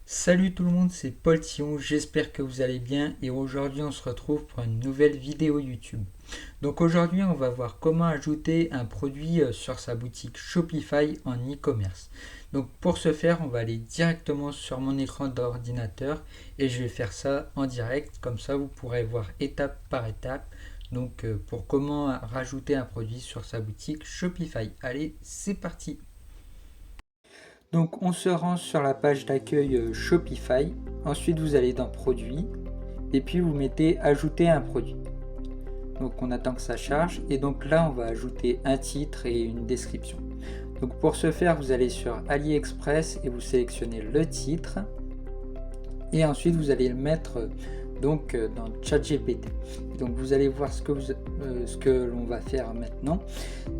Salut tout le monde, c'est Paul Sion, j'espère que vous allez bien et aujourd'hui on se retrouve pour une nouvelle vidéo YouTube. Donc aujourd'hui on va voir comment ajouter un produit sur sa boutique Shopify en e-commerce. Donc pour ce faire on va aller directement sur mon écran d'ordinateur et je vais faire ça en direct, comme ça vous pourrez voir étape par étape. Donc pour comment rajouter un produit sur sa boutique Shopify. Allez, c'est parti. Donc on se rend sur la page d'accueil Shopify. Ensuite vous allez dans Produits et puis vous mettez Ajouter un produit. Donc on attend que ça charge et donc là on va ajouter un titre et une description. Donc pour ce faire vous allez sur AliExpress et vous sélectionnez le titre et ensuite vous allez le mettre donc dans ChatGPT. Donc vous allez voir ce que l'on va faire maintenant.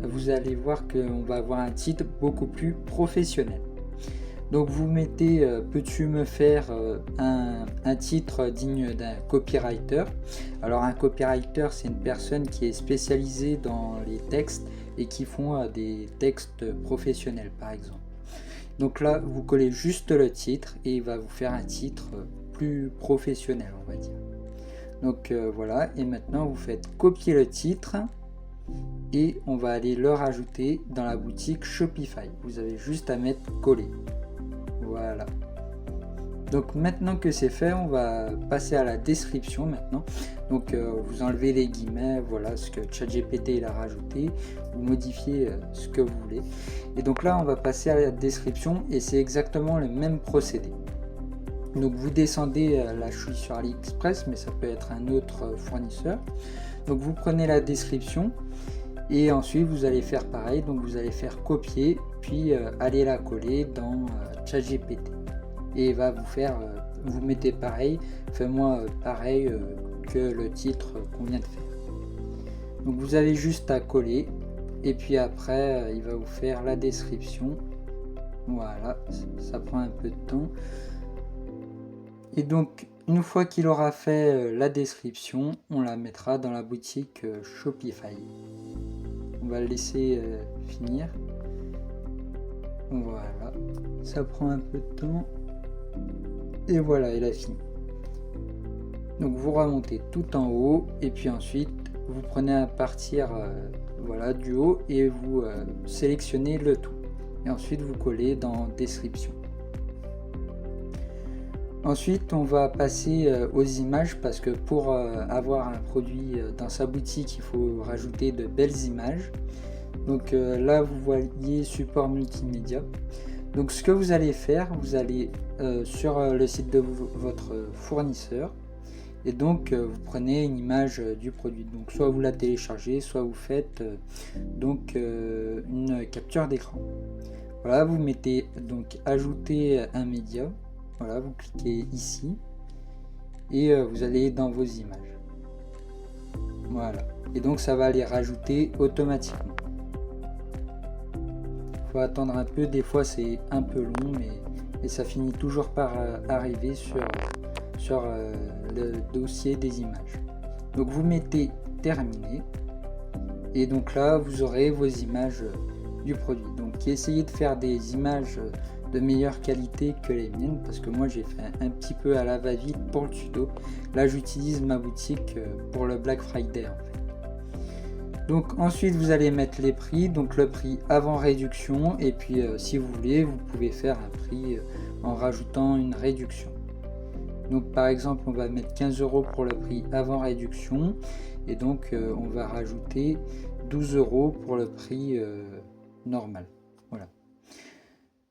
Vous allez voir qu'on va avoir un titre beaucoup plus professionnel. Donc vous mettez peux-tu me faire un titre digne d'un copywriter. Alors un copywriter c'est une personne qui est spécialisée dans les textes et qui font des textes professionnels par exemple. Donc là vous collez juste le titre et il va vous faire un titre plus professionnel on va dire. Donc voilà, et maintenant vous faites copier le titre et on va aller le rajouter dans la boutique Shopify. Vous avez juste à mettre coller. Voilà. Donc maintenant que c'est fait, on va passer à la description maintenant. Donc vous enlevez les guillemets, voilà ce que ChatGPT il a rajouté, vous modifiez ce que vous voulez. Et donc là on va passer à la description et c'est exactement le même procédé. Donc vous descendez, là je suis sur AliExpress mais ça peut être un autre fournisseur. Donc vous prenez la description et ensuite vous allez faire pareil, donc vous allez faire copier puis aller la coller dans ChatGPT et il va vous faire, vous mettez pareil, fais-moi pareil que le titre qu'on vient de faire. Donc vous avez juste à coller et puis après il va vous faire la description. Voilà, ça prend un peu de temps. Et donc une fois qu'il aura fait la description, on la mettra dans la boutique Shopify. On va le laisser finir. Voilà, ça prend un peu de temps. Et voilà, il a fini. Donc vous remontez tout en haut et puis ensuite vous prenez à partir voilà, du haut et vous sélectionnez le tout. Et ensuite vous collez dans description. Ensuite, on va passer aux images parce que pour avoir un produit dans sa boutique, il faut rajouter de belles images. Donc là, vous voyez support multimédia. Donc ce que vous allez faire, vous allez sur le site de votre fournisseur et donc vous prenez une image du produit. Donc soit vous la téléchargez, soit vous faites donc une capture d'écran. Voilà, vous mettez donc ajouter un média. Voilà, vous cliquez ici et vous allez dans vos images. Voilà, et donc ça va les rajouter automatiquement. Il faut attendre un peu, des fois c'est un peu long, mais ça finit toujours par arriver sur le dossier des images. Donc vous mettez terminé et donc là vous aurez vos images du produit. Donc essayez de faire des images de meilleure qualité que les miennes parce que moi j'ai fait un petit peu à la va-vite pour le tuto. Là j'utilise ma boutique pour le Black Friday en fait. Donc ensuite vous allez mettre les prix, donc le prix avant réduction et puis si vous voulez vous pouvez faire un prix en rajoutant une réduction. Donc par exemple on va mettre 15 € pour le prix avant réduction et donc on va rajouter 12 € pour le prix normal. Voilà.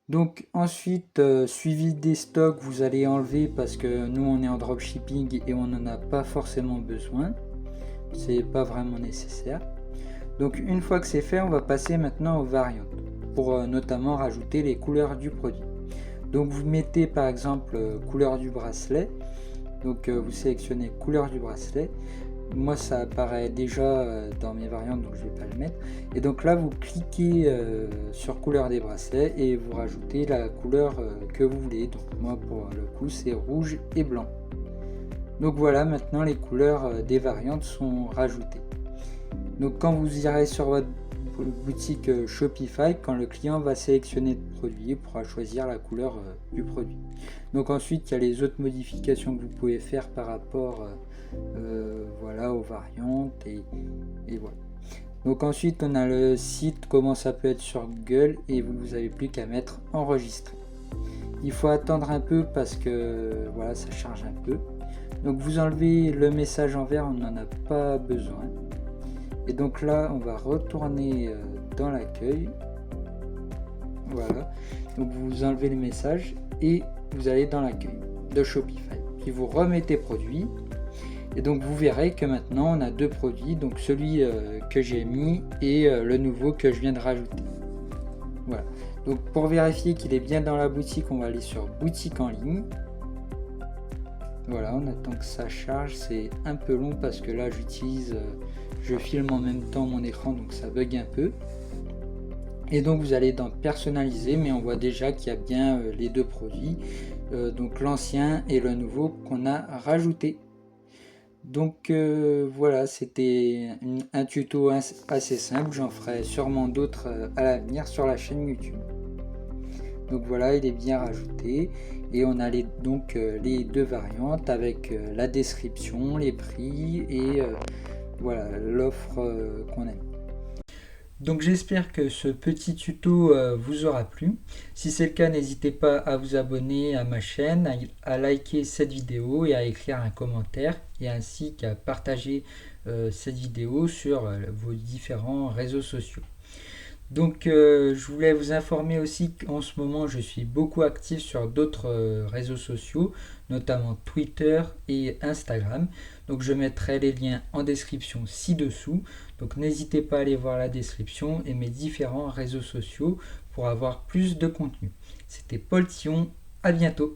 Donc ensuite, suivi des stocks, vous allez enlever parce que nous on est en dropshipping et on n'en a pas forcément besoin. C'est pas vraiment nécessaire. Donc une fois que c'est fait, on va passer maintenant aux variantes pour notamment rajouter les couleurs du produit. Donc vous mettez par exemple couleur du bracelet. Donc vous sélectionnez couleur du bracelet. Moi ça apparaît déjà dans mes variantes donc je vais pas le mettre et donc là vous cliquez sur couleur des bracelets et vous rajoutez la couleur que vous voulez. Donc moi pour le coup c'est rouge et blanc. Donc voilà, maintenant les couleurs des variantes sont rajoutées. Donc quand vous irez sur votre boutique Shopify, quand le client va sélectionner le produit, il pourra choisir la couleur du produit. Donc ensuite, il y a les autres modifications que vous pouvez faire par rapport voilà, aux variantes et voilà. Donc ensuite, on a le site, comment ça peut être sur Google, et vous n'avez plus qu'à mettre enregistrer. Il faut attendre un peu parce que voilà, ça charge un peu. Donc vous enlevez le message en vert, on n'en a pas besoin. Et donc là, on va retourner dans l'accueil. Voilà. Donc vous enlevez le message et vous allez dans l'accueil de Shopify. Puis vous remettez produit. Et donc vous verrez que maintenant on a deux produits. Donc celui que j'ai mis et le nouveau que je viens de rajouter. Voilà. Donc pour vérifier qu'il est bien dans la boutique, on va aller sur boutique en ligne. Voilà, on attend que ça charge. C'est un peu long parce que là je filme en même temps mon écran, donc ça bug un peu. Et donc vous allez dans personnaliser, mais on voit déjà qu'il y a bien les deux produits, donc l'ancien et le nouveau qu'on a rajouté. Donc voilà, c'était un tuto assez simple. J'en ferai sûrement d'autres à l'avenir sur la chaîne YouTube. Donc voilà, il est bien rajouté et on a donc les deux variantes avec la description, les prix et voilà l'offre qu'on a mis. Donc j'espère que ce petit tuto vous aura plu. Si c'est le cas, n'hésitez pas à vous abonner à ma chaîne, à liker cette vidéo et à écrire un commentaire et ainsi qu'à partager cette vidéo sur vos différents réseaux sociaux. Donc je voulais vous informer aussi qu'en ce moment je suis beaucoup actif sur d'autres réseaux sociaux, notamment Twitter et Instagram. Donc je mettrai les liens en description ci-dessous. Donc n'hésitez pas à aller voir la description et mes différents réseaux sociaux pour avoir plus de contenu. C'était Paul Thion, à bientôt.